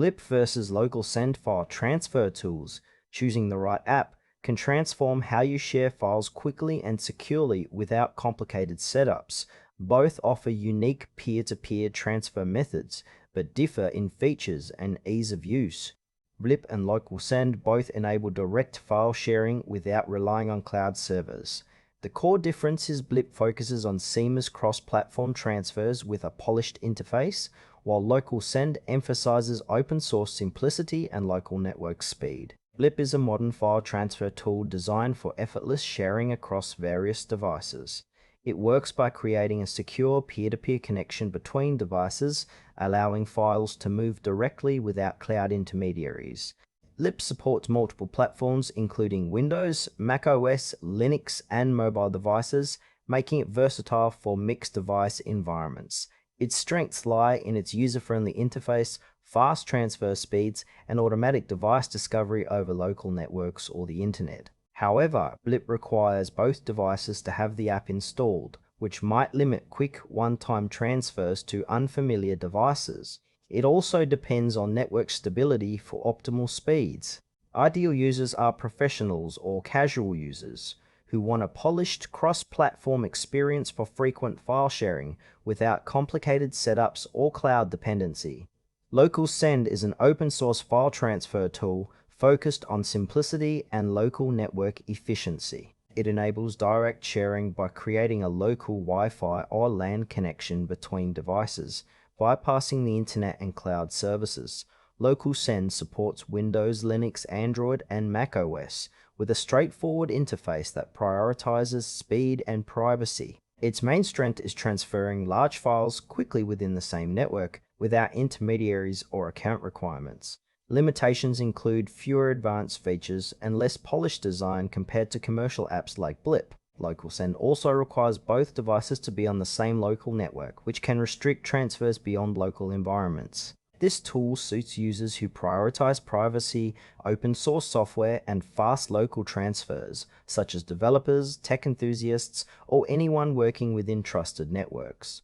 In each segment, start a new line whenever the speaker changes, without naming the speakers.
Blip versus LocalSend file transfer tools. Choosing the right app can transform how you share files quickly and securely without complicated setups. Both offer unique peer-to-peer transfer methods, but differ in features and ease of use. Blip and LocalSend both enable direct file sharing without relying on cloud servers. The core difference is Blip focuses on seamless cross-platform transfers with a polished interface, while LocalSend emphasizes open source simplicity and local network speed. Blip is a modern file transfer tool designed for effortless sharing across various devices. It works by creating a secure peer-to-peer connection between devices, allowing files to move directly without cloud intermediaries. Blip supports multiple platforms including Windows, macOS, Linux, and mobile devices, making it versatile for mixed device environments. Its strengths lie in its user-friendly interface, fast transfer speeds, and automatic device discovery over local networks or the internet. However, Blip requires both devices to have the app installed, which might limit quick one-time transfers to unfamiliar devices. It also depends on network stability for optimal speeds. Ideal users are professionals or casual users who want a polished cross-platform experience for frequent file sharing without complicated setups or cloud dependency. LocalSend is an open-source file transfer tool focused on simplicity and local network efficiency. It enables direct sharing by creating a local Wi-Fi or LAN connection between devices, bypassing the internet and cloud services. LocalSend supports Windows, Linux, Android, and macOS with a straightforward interface that prioritizes speed and privacy. Its main strength is transferring large files quickly within the same network without intermediaries or account requirements. Limitations include fewer advanced features and less polished design compared to commercial apps like Blip. LocalSend also requires both devices to be on the same local network, which can restrict transfers beyond local environments. This tool suits users who prioritize privacy, open source software, and fast local transfers, such as developers, tech enthusiasts, or anyone working within trusted networks.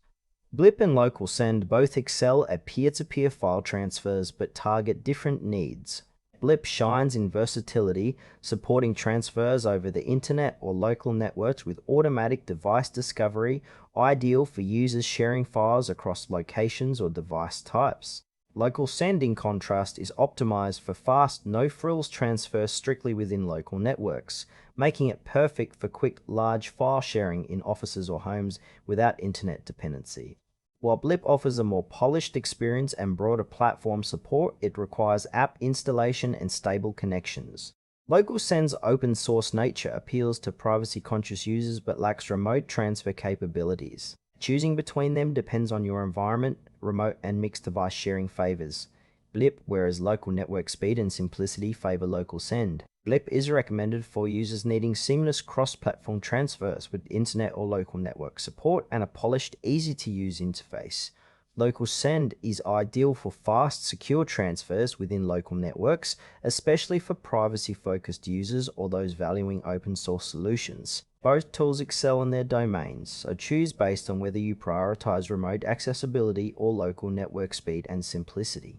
Blip and LocalSend both excel at peer-to-peer file transfers but target different needs. Blip shines in versatility, supporting transfers over the internet or local networks with automatic device discovery, ideal for users sharing files across locations or device types. LocalSend, in contrast, is optimized for fast, no-frills transfers strictly within local networks, making it perfect for quick, large file sharing in offices or homes without internet dependency. While Blip offers a more polished experience and broader platform support, it requires app installation and stable connections. LocalSend's open-source nature appeals to privacy-conscious users but lacks remote transfer capabilities. Choosing between them depends on your environment, remote and mixed device sharing favors Blip, whereas local network speed and simplicity favor LocalSend. Blip is recommended for users needing seamless cross-platform transfers with internet or local network support and a polished, easy-to-use interface. LocalSend is ideal for fast, secure transfers within local networks, especially for privacy-focused users or those valuing open-source solutions. Both tools excel in their domains, so choose based on whether you prioritize remote accessibility or local network speed and simplicity.